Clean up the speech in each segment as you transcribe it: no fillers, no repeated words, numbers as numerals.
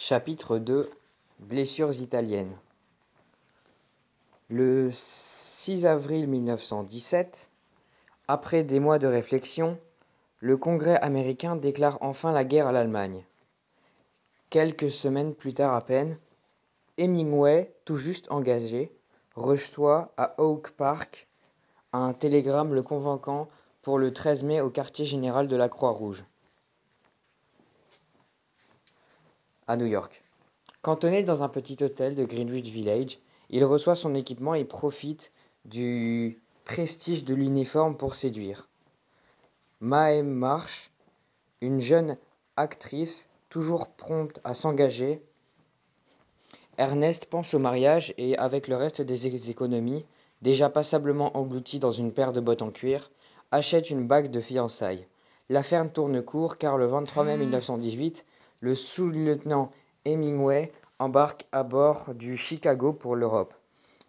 Chapitre 2 Blessures italiennes. Le 6 avril 1917, après des mois de réflexion, le Congrès américain déclare enfin la guerre à l'Allemagne. Quelques semaines plus tard à peine, Hemingway, tout juste engagé, reçoit à Oak Park un télégramme le convoquant pour le 13 mai au quartier général de la Croix-Rouge, à New York. Cantonné dans un petit hôtel de Greenwich Village, il reçoit son équipement et profite du prestige de l'uniforme pour séduire Mae Marsh, une jeune actrice toujours prompte à s'engager. Ernest pense au mariage et, avec le reste des économies, déjà passablement englouti dans une paire de bottes en cuir, achète une bague de fiançailles. L'affaire tourne court car le 23 mai 1918, le sous-lieutenant Hemingway embarque à bord du Chicago pour l'Europe.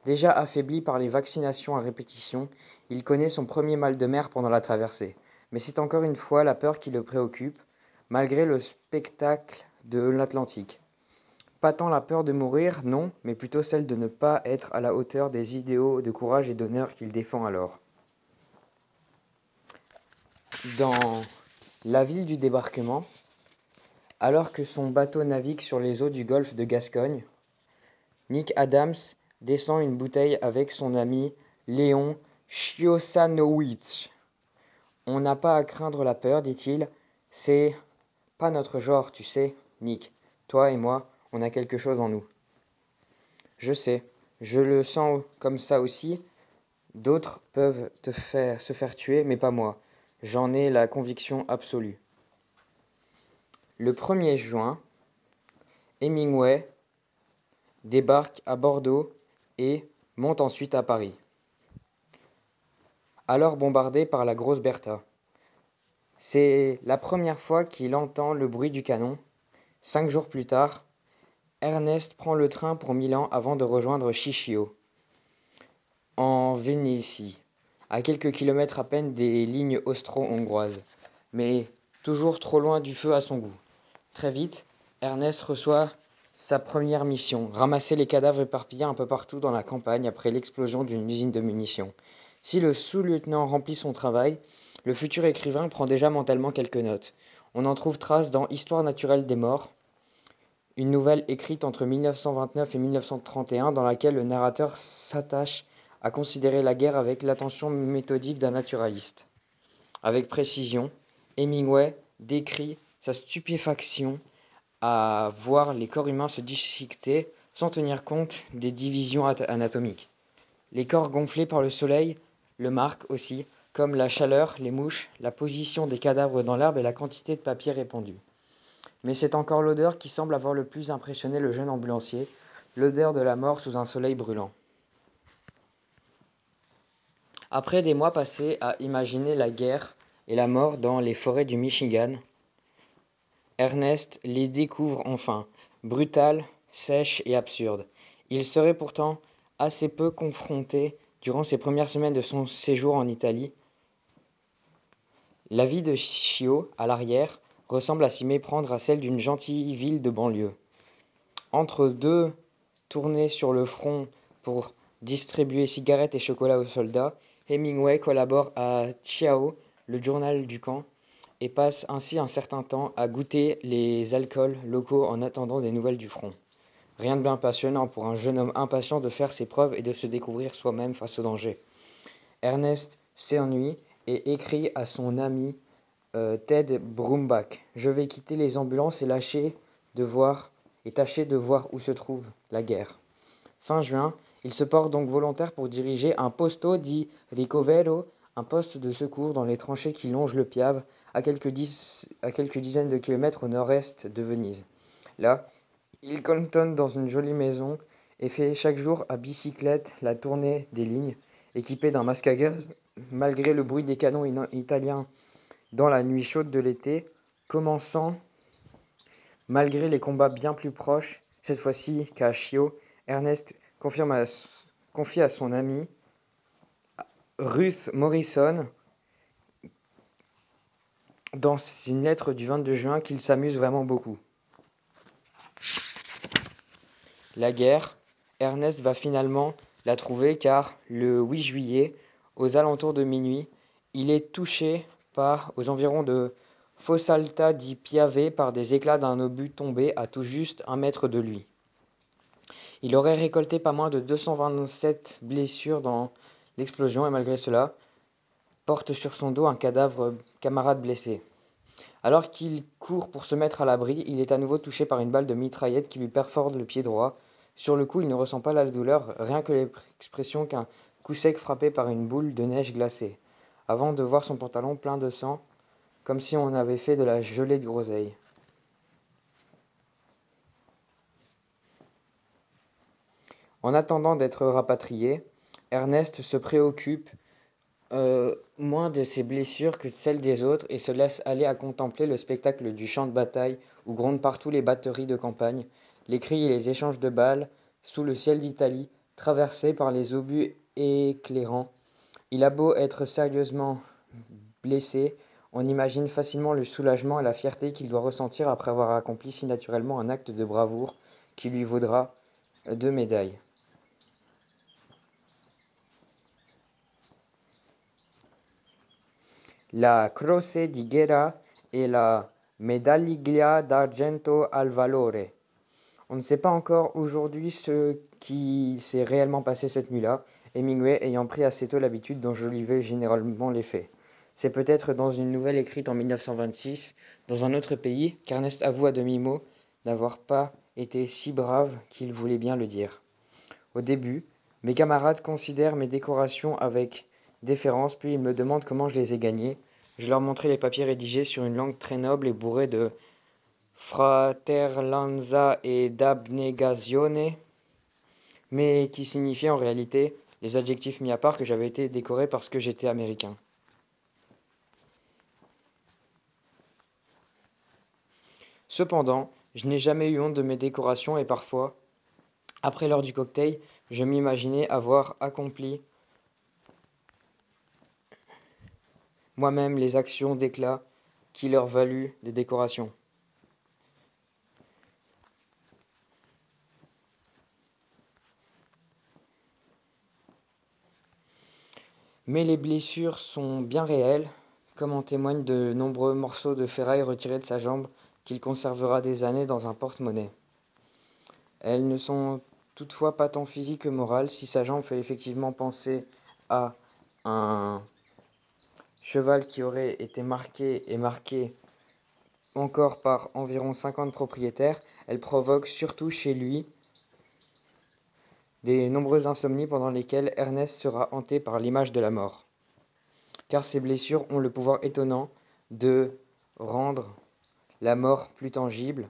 Déjà affaibli par les vaccinations à répétition, il connaît son premier mal de mer pendant la traversée. Mais c'est encore une fois la peur qui le préoccupe, malgré le spectacle de l'Atlantique. Pas tant la peur de mourir, non, mais plutôt celle de ne pas être à la hauteur des idéaux de courage et d'honneur qu'il défend alors. Dans la ville du débarquement, alors que son bateau navigue sur les eaux du golfe de Gascogne, Nick Adams descend une bouteille avec son ami Léon Chiosanowicz. On n'a pas à craindre la peur, dit-il. C'est pas notre genre, tu sais, Nick. Toi et moi, on a quelque chose en nous. Je sais, je le sens comme ça aussi. D'autres peuvent se faire tuer, mais pas moi. J'en ai la conviction absolue. Le 1er juin, Hemingway débarque à Bordeaux et monte ensuite à Paris, alors bombardé par la grosse Bertha. C'est la première fois qu'il entend le bruit du canon. 5 jours plus tard, Ernest prend le train pour Milan avant de rejoindre Chichio, en Vénétie, à quelques kilomètres à peine des lignes austro-hongroises, mais toujours trop loin du feu à son goût. Très vite, Ernest reçoit sa première mission, ramasser les cadavres éparpillés un peu partout dans la campagne après l'explosion d'une usine de munitions. Si le sous-lieutenant remplit son travail, le futur écrivain prend déjà mentalement quelques notes. On en trouve trace dans Histoire naturelle des morts, une nouvelle écrite entre 1929 et 1931 dans laquelle le narrateur s'attache à considérer la guerre avec l'attention méthodique d'un naturaliste. Avec précision, Hemingway décrit sa stupéfaction à voir les corps humains se déchiqueter sans tenir compte des divisions anatomiques. Les corps gonflés par le soleil le marquent aussi, comme la chaleur, les mouches, la position des cadavres dans l'herbe et la quantité de papier répandu. Mais c'est encore l'odeur qui semble avoir le plus impressionné le jeune ambulancier, l'odeur de la mort sous un soleil brûlant. Après des mois passés à imaginer la guerre et la mort dans les forêts du Michigan, Ernest les découvre enfin, brutales, sèches et absurdes. Il serait pourtant assez peu confronté durant ces premières semaines de son séjour en Italie. La vie de Chio, à l'arrière, ressemble à s'y méprendre à celle d'une gentille ville de banlieue. Entre deux tournées sur le front pour distribuer cigarettes et chocolat aux soldats, Hemingway collabore à Ciao, le journal du camp, et passe ainsi un certain temps à goûter les alcools locaux en attendant des nouvelles du front. Rien de bien passionnant pour un jeune homme impatient de faire ses preuves et de se découvrir soi-même face au danger. Ernest s'ennuie et écrit à son ami Ted Brumbach. « Je vais quitter les ambulances et tâcher de voir où se trouve la guerre. » Fin juin, il se porte donc volontaire pour diriger un posto di ricovero, un poste de secours dans les tranchées qui longent le Piave, à quelques dizaines de kilomètres au nord-est de Venise. Là, il cantonne dans une jolie maison et fait chaque jour à bicyclette la tournée des lignes, équipé d'un masque à gaz, malgré le bruit des canons italiens dans la nuit chaude de l'été, commençant, malgré les combats bien plus proches, cette fois-ci qu'à Chio, Ernest confie à son ami Ruth Morrison dans une lettre du 22 juin qu'il s'amuse vraiment beaucoup. la guerre, Ernest va finalement la trouver car le 8 juillet, aux alentours de minuit, il est touché aux environs de Fossalta di Piave par des éclats d'un obus tombé à tout juste 1 mètre de lui. Il aurait récolté pas moins de 227 blessures dans l'explosion et malgré cela, porte sur son dos un camarade blessé. Alors qu'il court pour se mettre à l'abri, il est à nouveau touché par une balle de mitraillette qui lui perfore le pied droit. Sur le coup, il ne ressent pas la douleur, rien que l'expression qu'un coup sec frappé par une boule de neige glacée, avant de voir son pantalon plein de sang, comme si on avait fait de la gelée de groseille. En attendant d'être rapatrié, Ernest se préoccupe moins de ses blessures que de celles des autres et se laisse aller à contempler le spectacle du champ de bataille où grondent partout les batteries de campagne, les cris et les échanges de balles sous le ciel d'Italie, traversés par les obus éclairants. Il a beau être sérieusement blessé, on imagine facilement le soulagement et la fierté qu'il doit ressentir après avoir accompli si naturellement un acte de bravoure qui lui vaudra 2 médailles. La Croce di Guerra et la Medaglia d'Argento al Valore. On ne sait pas encore aujourd'hui ce qui s'est réellement passé cette nuit-là, Hemingway ayant pris assez tôt l'habitude d'enjoliver généralement les faits. C'est peut-être dans une nouvelle écrite en 1926, dans un autre pays, qu'Ernest avoue à demi-mot n'avoir pas été si brave qu'il voulait bien le dire. Au début, mes camarades considèrent mes décorations avec déférence, puis ils me demandent comment je les ai gagnées. Je leur montrai les papiers rédigés sur une langue très noble et bourrée de fratellanza et d'abnegazione, mais qui signifiait en réalité, les adjectifs mis à part, que j'avais été décoré parce que j'étais américain. Cependant, je n'ai jamais eu honte de mes décorations et parfois, après l'heure du cocktail, je m'imaginais avoir accompli moi-même les actions d'éclat qui leur valut des décorations. Mais les blessures sont bien réelles, comme en témoignent de nombreux morceaux de ferraille retirés de sa jambe qu'il conservera des années dans un porte-monnaie. Elles ne sont toutefois pas tant physiques que morales, si sa jambe fait effectivement penser à un cheval qui aurait été marqué encore par environ 50 propriétaires, elle provoque surtout chez lui des nombreuses insomnies pendant lesquelles Ernest sera hanté par l'image de la mort. Car ces blessures ont le pouvoir étonnant de rendre la mort plus tangible,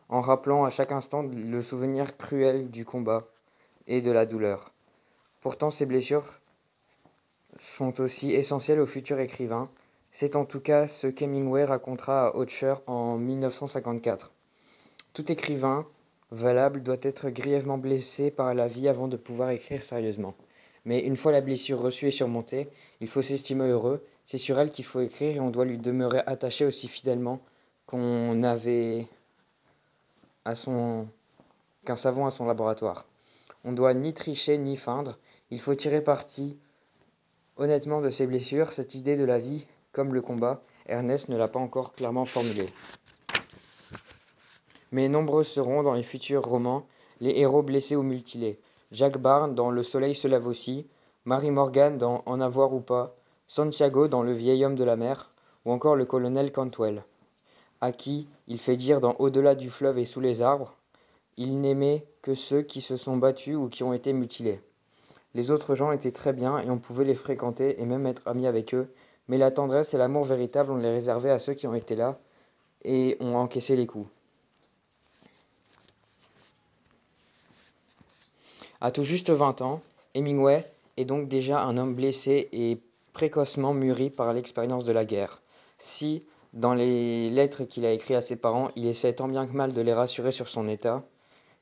en rappelant à chaque instant le souvenir cruel du combat et de la douleur. Pourtant, ces blessures sont aussi essentielles au futur écrivain. C'est en tout cas ce qu'Hemingway racontera à Aucher en 1954. Tout écrivain valable doit être grièvement blessé par la vie avant de pouvoir écrire sérieusement. Mais une fois la blessure reçue et surmontée, il faut s'estimer heureux. C'est sur elle qu'il faut écrire et on doit lui demeurer attaché aussi fidèlement qu'on avait qu'un savant à son laboratoire. On ne doit ni tricher ni feindre. Il faut tirer parti honnêtement de ses blessures. Cette idée de la vie, comme le combat, Ernest ne l'a pas encore clairement formulée. Mais nombreux seront, dans les futurs romans, les héros blessés ou mutilés. Jack Barnes dans Le soleil se lève aussi, Mary Morgan dans En avoir ou pas, Santiago dans Le vieil homme de la mer, ou encore le colonel Cantwell, à qui il fait dire dans Au-delà du fleuve et sous les arbres, il n'aimait que ceux qui se sont battus ou qui ont été mutilés. Les autres gens étaient très bien et on pouvait les fréquenter et même être amis avec eux, mais la tendresse et l'amour véritable on les réservait à ceux qui ont été là et ont encaissé les coups. À tout juste 20 ans, Hemingway est donc déjà un homme blessé et précocement mûri par l'expérience de la guerre. Si, dans les lettres qu'il a écrites à ses parents, il essaie tant bien que mal de les rassurer sur son état,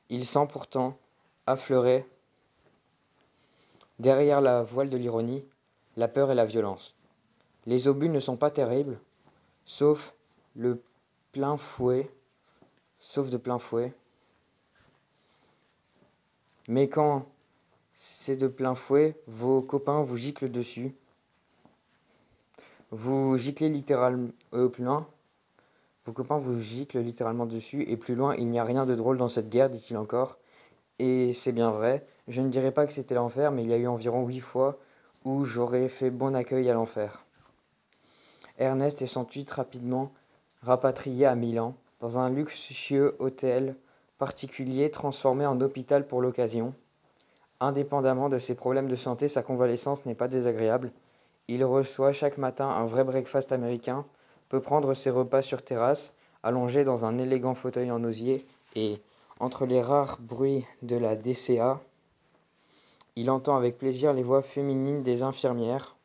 il sent pourtant affleurer, derrière la voile de l'ironie, la peur et la violence. Les obus ne sont pas terribles, sauf le plein fouet, sauf de plein fouet. Mais quand c'est de plein fouet, vos copains vous giclent dessus. Vous giclez littéralement plus loin. Vos copains vous giclent littéralement dessus. Et plus loin, il n'y a rien de drôle dans cette guerre, dit-il encore. Et c'est bien vrai. Je ne dirais pas que c'était l'enfer, mais il y a eu environ 8 fois où j'aurais fait bon accueil à l'enfer. Ernest est s'ensuite rapidement rapatrié à Milan, dans un luxueux hôtel particulier transformé en hôpital pour l'occasion. Indépendamment de ses problèmes de santé, sa convalescence n'est pas désagréable. Il reçoit chaque matin un vrai breakfast américain, peut prendre ses repas sur terrasse, allongé dans un élégant fauteuil en osier, et, entre les rares bruits de la DCA, il entend avec plaisir les voix féminines des infirmières,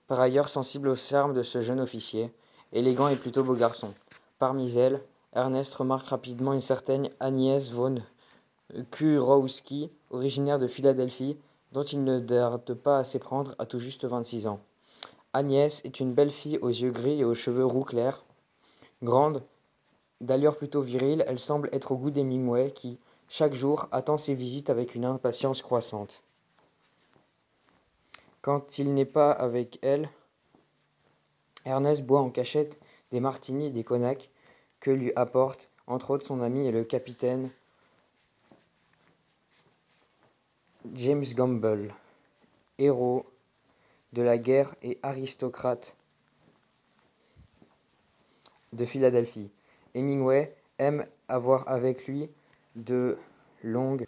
par ailleurs sensible au charme de ce jeune officier, élégant et plutôt beau garçon. Parmi elles, Ernest remarque rapidement une certaine Agnès von Kurowski, originaire de Philadelphie, dont il ne tarde pas à s'éprendre à tout juste 26 ans. Agnès est une belle fille aux yeux gris et aux cheveux roux clairs. Grande, d'allure plutôt virile, elle semble être au goût d'Hemingway qui, chaque jour, attend ses visites avec une impatience croissante. Quand il n'est pas avec elle, Ernest boit en cachette des martinis et des cognacs que lui apporte, entre autres, son ami et le capitaine James Gamble, héros de la guerre et aristocrate de Philadelphie. Hemingway aime avoir avec lui de longues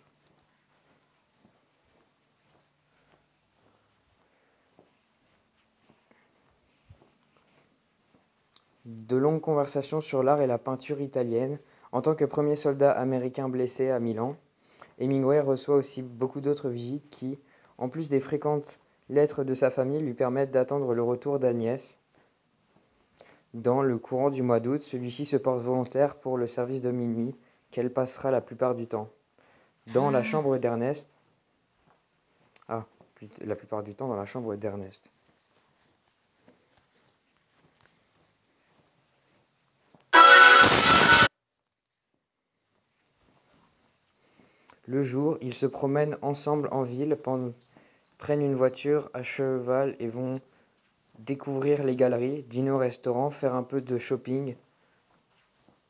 conversations sur l'art et la peinture italienne. En tant que premier soldat américain blessé à Milan, Hemingway reçoit aussi beaucoup d'autres visites qui, en plus des fréquentes lettres de sa famille, lui permettent d'attendre le retour d'Agnès. Dans le courant du mois d'août, celui-ci se porte volontaire pour le service de minuit, qu'elle passera la plupart du temps. Dans la chambre d'Ernest. La plupart du temps dans la chambre d'Ernest. Le jour, ils se promènent ensemble en ville, prennent une voiture à cheval et vont découvrir les galeries, dîner au restaurant, faire un peu de shopping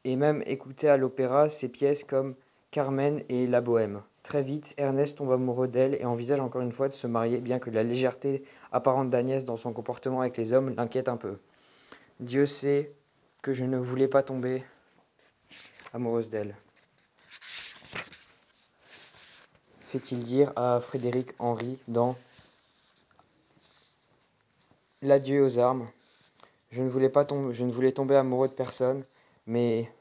et même écouter à l'opéra ces pièces comme Carmen et La Bohème. Très vite, Ernest tombe amoureux d'elle et envisage encore une fois de se marier, bien que la légèreté apparente d'Agnès dans son comportement avec les hommes l'inquiète un peu. Dieu sait que je ne voulais pas tomber amoureuse d'elle, fait-il dire à Frédéric Henry dans L'adieu aux armes. Je ne voulais tomber amoureux de personne, mais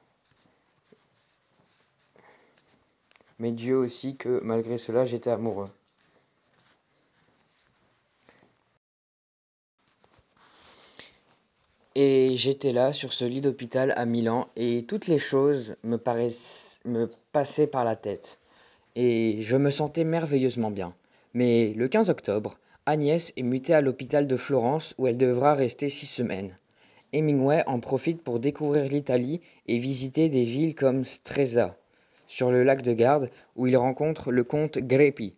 Dieu aussi que, malgré cela, j'étais amoureux. Et j'étais là, sur ce lit d'hôpital à Milan, et toutes les choses me passaient par la tête. Et je me sentais merveilleusement bien. Mais le 15 octobre, Agnès est mutée à l'hôpital de Florence, où elle devra rester 6 semaines. Hemingway en profite pour découvrir l'Italie et visiter des villes comme Stresa, sur le lac de Garde, où il rencontre le comte Greppi.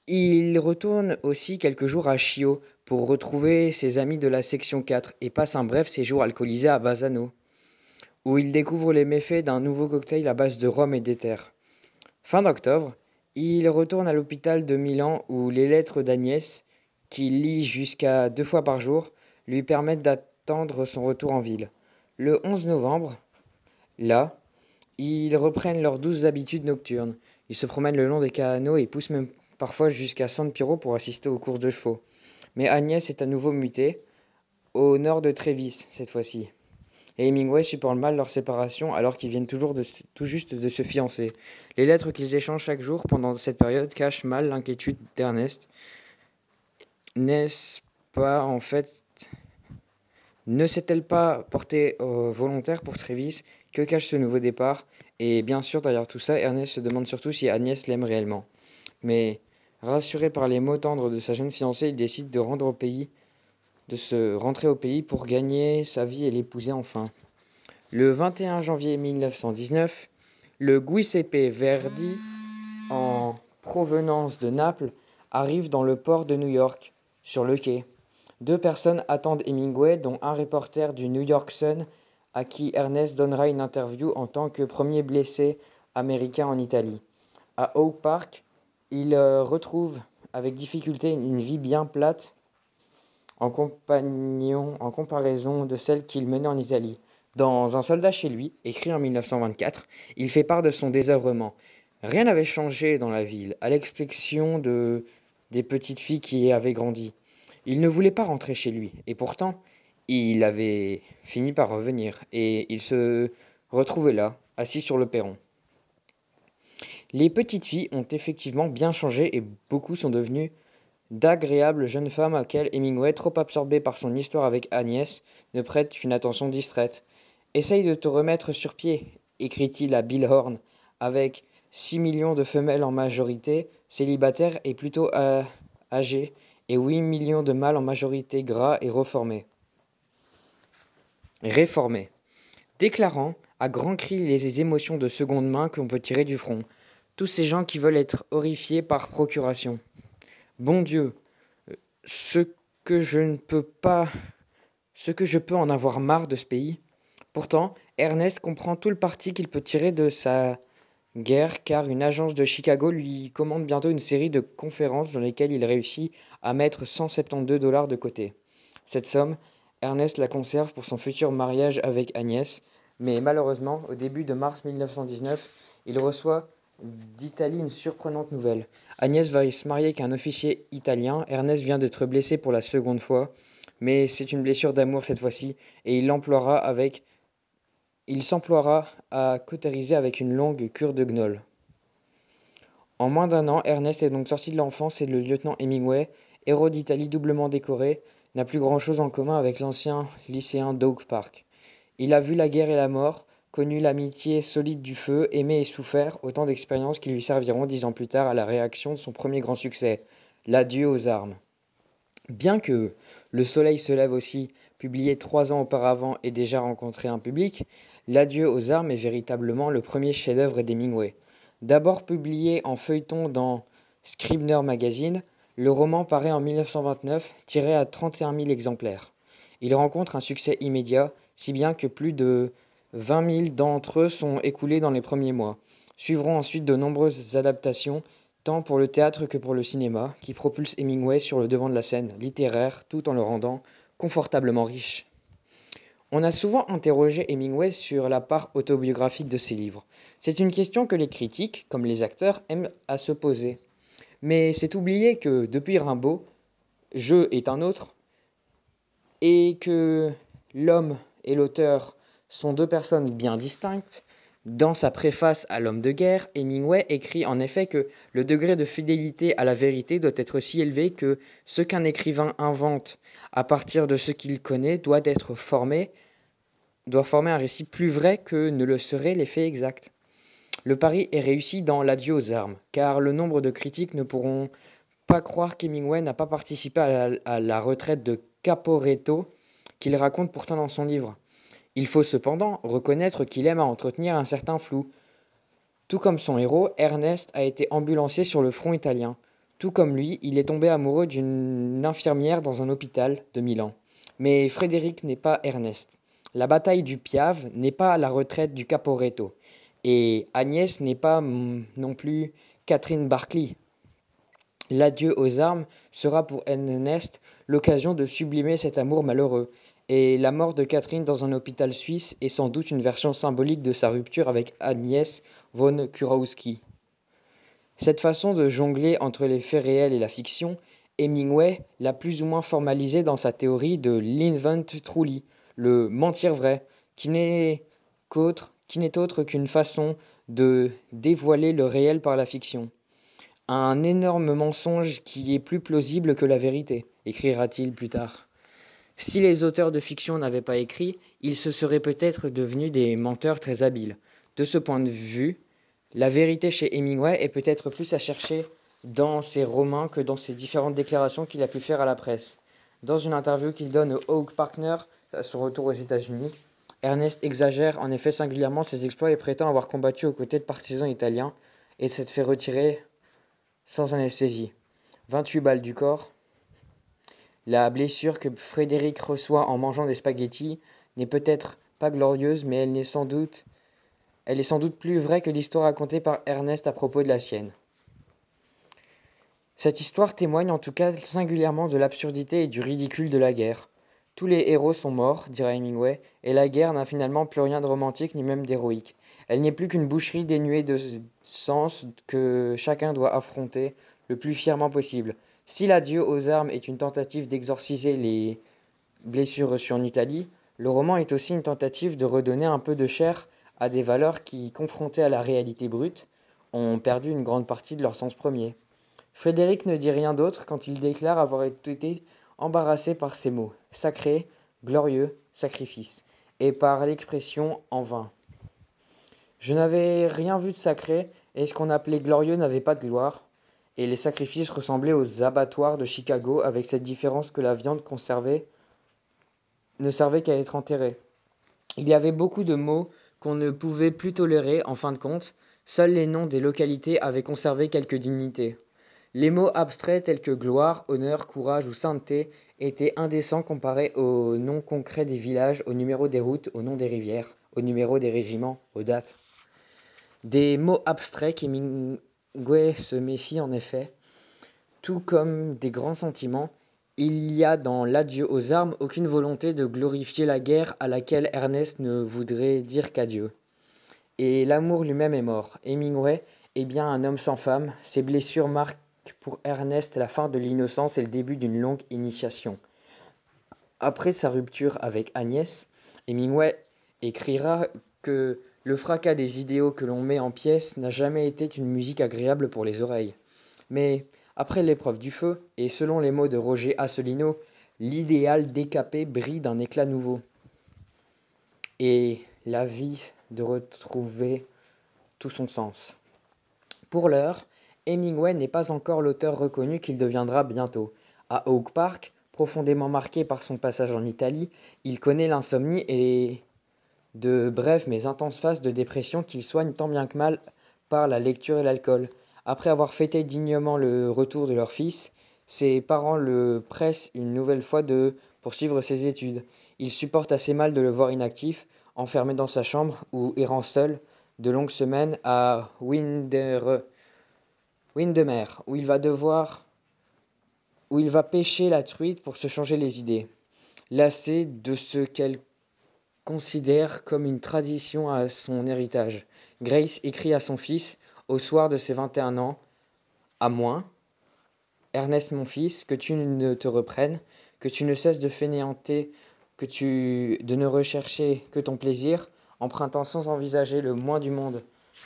Il retourne aussi quelques jours à Chio pour retrouver ses amis de la section 4 et passe un bref séjour alcoolisé à Bassano, où il découvre les méfaits d'un nouveau cocktail à base de rhum et d'éther. Fin d'octobre, il retourne à l'hôpital de Milan où les lettres d'Agnès, qu'il lit jusqu'à 2 fois par jour, lui permettent d'attendre son retour en ville. Le 11 novembre, là, ils reprennent leurs douces habitudes nocturnes. Ils se promènent le long des canaux et poussent même parfois jusqu'à San Piero pour assister aux courses de chevaux. Mais Agnès est à nouveau mutée, au nord de Trévise cette fois-ci. Et Hemingway supporte mal leur séparation alors qu'ils viennent tout juste de se fiancer. Les lettres qu'ils échangent chaque jour pendant cette période cachent mal l'inquiétude d'Ernest. N'est-ce pas en fait... Ne s'est-elle pas portée volontaire pour Trévise? Que cache ce nouveau départ? Et bien sûr, derrière tout ça, Ernest se demande surtout si Agnès l'aime réellement. Mais, rassuré par les mots tendres de sa jeune fiancée, il décide de se rentrer au pays pour gagner sa vie et l'épouser enfin. Le 21 janvier 1919, le Giuseppe Verdi, en provenance de Naples arrivent dans le port de New York, sur le quai. 2 personnes attendent Hemingway, dont un reporter du New York Sun, à qui Ernest donnera une interview en tant que premier blessé américain en Italie. À Oak Park, il retrouve avec difficulté une vie bien plate en comparaison de celle qu'il menait en Italie. Dans Un soldat chez lui, écrit en 1924, il fait part de son désœuvrement. Rien n'avait changé dans la ville, à l'exception des petites filles qui y avaient grandi. Il ne voulait pas rentrer chez lui, et pourtant, il avait fini par revenir, et il se retrouvait là, assis sur le perron. Les petites filles ont effectivement bien changé et beaucoup sont devenues d'agréables jeunes femmes auxquelles Hemingway, trop absorbé par son histoire avec Agnès, ne prête qu'une attention distraite. Essaye de te remettre sur pied, écrit-il à Bill Horn, avec 6 millions de femelles en majorité célibataires et plutôt âgées, et 8 millions de mâles en majorité gras et réformés, déclarant à grands cris les émotions de seconde main qu'on peut tirer du front. Tous ces gens qui veulent être horrifiés par procuration. Bon Dieu, ce que je ne peux pas, ce que je peux en avoir marre de ce pays. Pourtant, Ernest comprend tout le parti qu'il peut tirer de sa guerre, car une agence de Chicago lui commande bientôt une série de conférences dans lesquelles il réussit à mettre 172 $ de côté. Cette somme, Ernest la conserve pour son futur mariage avec Agnès, mais malheureusement, au début de mars 1919, il reçoit d'Italie une surprenante nouvelle. Agnès va se marier avec un officier italien. Ernest vient d'être blessé pour la seconde fois, mais c'est une blessure d'amour cette fois-ci, et il s'emploiera à cautériser avec une longue cure de gnôle. En moins d'un an, Ernest est donc sorti de l'enfance et le lieutenant Hemingway, héros d'Italie doublement décoré, n'a plus grand-chose en commun avec l'ancien lycéen d'Oak Park. Il a vu la guerre et la mort, connu l'amitié solide du feu, aimé et souffert, autant d'expériences qui lui serviront 10 ans plus tard à la réaction de son premier grand succès, l'adieu aux armes. Bien que Le Soleil se lève aussi, publié 3 ans auparavant et déjà rencontré un public, L'adieu aux armes est véritablement le premier chef-d'œuvre d'Hemingway. D'abord publié en feuilleton dans Scribner Magazine, le roman paraît en 1929, tiré à 31 000 exemplaires. Il rencontre un succès immédiat, si bien que plus de 20 000 d'entre eux sont écoulés dans les premiers mois. Suivront ensuite de nombreuses adaptations, tant pour le théâtre que pour le cinéma, qui propulsent Hemingway sur le devant de la scène littéraire tout en le rendant confortablement riche. On a souvent interrogé Hemingway sur la part autobiographique de ses livres. C'est une question que les critiques, comme les acteurs, aiment à se poser. Mais c'est oublier que, depuis Rimbaud, Je est un autre, et que l'homme et l'auteur sont 2 personnes bien distinctes. Dans sa préface à L'homme de guerre, Hemingway écrit en effet que le degré de fidélité à la vérité doit être si élevé que ce qu'un écrivain invente à partir de ce qu'il connaît doit former un récit plus vrai que ne le serait les faits exacts. Le pari est réussi dans L'adieu aux armes, car le nombre de critiques ne pourront pas croire qu'Hemingway n'a pas participé à la retraite de Caporetto, qu'il raconte pourtant dans son livre. Il faut cependant reconnaître qu'il aime à entretenir un certain flou. Tout comme son héros, Ernest a été ambulancier sur le front italien. Tout comme lui, il est tombé amoureux d'une infirmière dans un hôpital de Milan. Mais Frédéric n'est pas Ernest. La bataille du Piave n'est pas la retraite du Caporetto. Et Agnès n'est pas non plus Catherine Barclay. L'adieu aux armes sera pour Ernest l'occasion de sublimer cet amour malheureux. Et la mort de Catherine dans un hôpital suisse est sans doute une version symbolique de sa rupture avec Agnès von Kurowski. Cette façon de jongler entre les faits réels et la fiction, Hemingway l'a plus ou moins formalisée dans sa théorie de l'invent truly, le mentir vrai, qui n'est autre qu'une façon de dévoiler le réel par la fiction. Un énorme mensonge qui est plus plausible que la vérité, écrira-t-il plus tard. Si les auteurs de fiction n'avaient pas écrit, ils se seraient peut-être devenus des menteurs très habiles. De ce point de vue, la vérité chez Hemingway est peut-être plus à chercher dans ses romans que dans ses différentes déclarations qu'il a pu faire à la presse. Dans une interview qu'il donne au Oak Partner à son retour aux États-Unis, Ernest exagère en effet singulièrement ses exploits et prétend avoir combattu aux côtés de partisans italiens et s'être fait retirer sans anesthésie. 28 balles du corps. La blessure que Frédéric reçoit en mangeant des spaghettis n'est peut-être pas glorieuse, mais elle est sans doute plus vraie que l'histoire racontée par Ernest à propos de la sienne. Cette histoire témoigne en tout cas singulièrement de l'absurdité et du ridicule de la guerre. Tous les héros sont morts, dira Hemingway, et la guerre n'a finalement plus rien de romantique ni même d'héroïque. Elle n'est plus qu'une boucherie dénuée de sens que chacun doit affronter le plus fièrement possible. Si l'adieu aux armes est une tentative d'exorciser les blessures reçues en Italie, le roman est aussi une tentative de redonner un peu de chair à des valeurs qui, confrontées à la réalité brute, ont perdu une grande partie de leur sens premier. Frédéric ne dit rien d'autre quand il déclare avoir été embarrassé par ces mots « sacré »,« glorieux »,« sacrifice », et par l'expression « en vain ». Je n'avais rien vu de sacré, et ce qu'on appelait glorieux n'avait pas de gloire, et les sacrifices ressemblaient aux abattoirs de Chicago, avec cette différence que la viande conservée ne servait qu'à être enterrée. Il y avait beaucoup de mots qu'on ne pouvait plus tolérer, en fin de compte, seuls les noms des localités avaient conservé quelque dignité. Les mots abstraits tels que gloire, honneur, courage ou sainteté étaient indécents comparés aux noms concrets des villages, aux numéros des routes, aux noms des rivières, aux numéros des régiments, aux dates. Des mots abstraits qu'Hemingway se méfie en effet. Tout comme des grands sentiments, il y a dans l'adieu aux armes aucune volonté de glorifier la guerre à laquelle Ernest ne voudrait dire qu'adieu. Et l'amour lui-même est mort. Hemingway est bien un homme sans femme. Ses blessures marquent pour Ernest la fin de l'innocence et le début d'une longue initiation. Après sa rupture avec Agnès, Hemingway écrira que le fracas des idéaux que l'on met en pièces n'a jamais été une musique agréable pour les oreilles. Mais après l'épreuve du feu, et selon les mots de Roger Asselino, l'idéal décapé brille d'un éclat nouveau. Et la vie de retrouver tout son sens. Pour l'heure, Hemingway n'est pas encore l'auteur reconnu qu'il deviendra bientôt. À Oak Park, profondément marqué par son passage en Italie, il connaît l'insomnie et de brèves mais intenses phases de dépression qu'il soigne tant bien que mal par la lecture et l'alcool. Après avoir fêté dignement le retour de leur fils, ses parents le pressent une nouvelle fois de poursuivre ses études. Il supporte assez mal de le voir inactif, enfermé dans sa chambre ou errant seul de longues semaines à Windermere, où il va pêcher la truite pour se changer les idées. Lassé de ce qu'elle considère comme une tradition à son héritage, Grace écrit à son fils, au soir de ses 21 ans, « À moins, Ernest mon fils, que tu ne te reprennes, que tu ne cesses de fainéanter, de ne rechercher que ton plaisir, empruntant sans envisager le moins du monde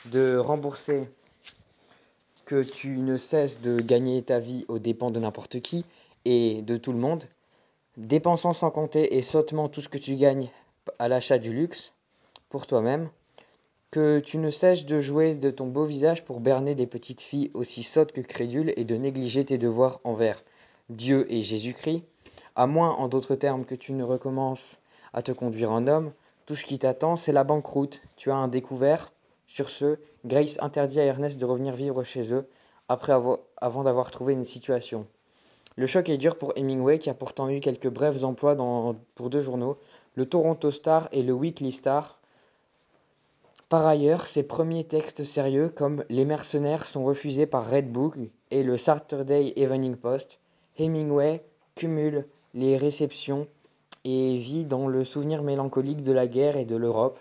de rembourser, que tu ne cesses de gagner ta vie aux dépens de n'importe qui et de tout le monde, dépensant sans compter et sottement tout ce que tu gagnes à l'achat du luxe pour toi-même, que tu ne cesses de jouer de ton beau visage pour berner des petites filles aussi sottes que crédules et de négliger tes devoirs envers Dieu et Jésus-Christ, à moins, en d'autres termes, que tu ne recommences à te conduire en homme, tout ce qui t'attend, c'est la banqueroute. Tu as un découvert. Sur ce, Grace interdit à Ernest de revenir vivre chez eux avant d'avoir trouvé une situation. Le choc est dur pour Hemingway, qui a pourtant eu quelques brefs emplois pour deux journaux, le Toronto Star et le Weekly Star. Par ailleurs, ses premiers textes sérieux, comme Les Mercenaires, sont refusés par Red Book et le Saturday Evening Post. Hemingway cumule les réceptions et vit dans le souvenir mélancolique de la guerre et de l'Europe.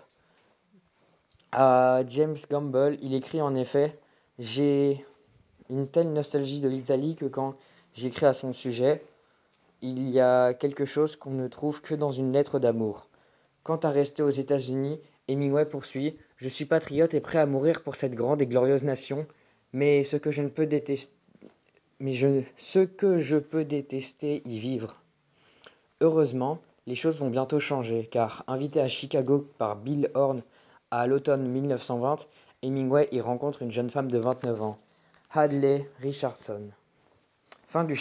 À James Gamble, il écrit en effet « J'ai une telle nostalgie de l'Italie que quand j'écris à son sujet, il y a quelque chose qu'on ne trouve que dans une lettre d'amour. Quant à rester aux États-Unis, Hemingway poursuit « Je suis patriote et prêt à mourir pour cette grande et glorieuse nation, mais ce que je peux détester y vivre. » Heureusement, les choses vont bientôt changer, car invité à Chicago par Bill Horn à l'automne 1920, Hemingway y rencontre une jeune femme de 29 ans, Hadley Richardson. Fin du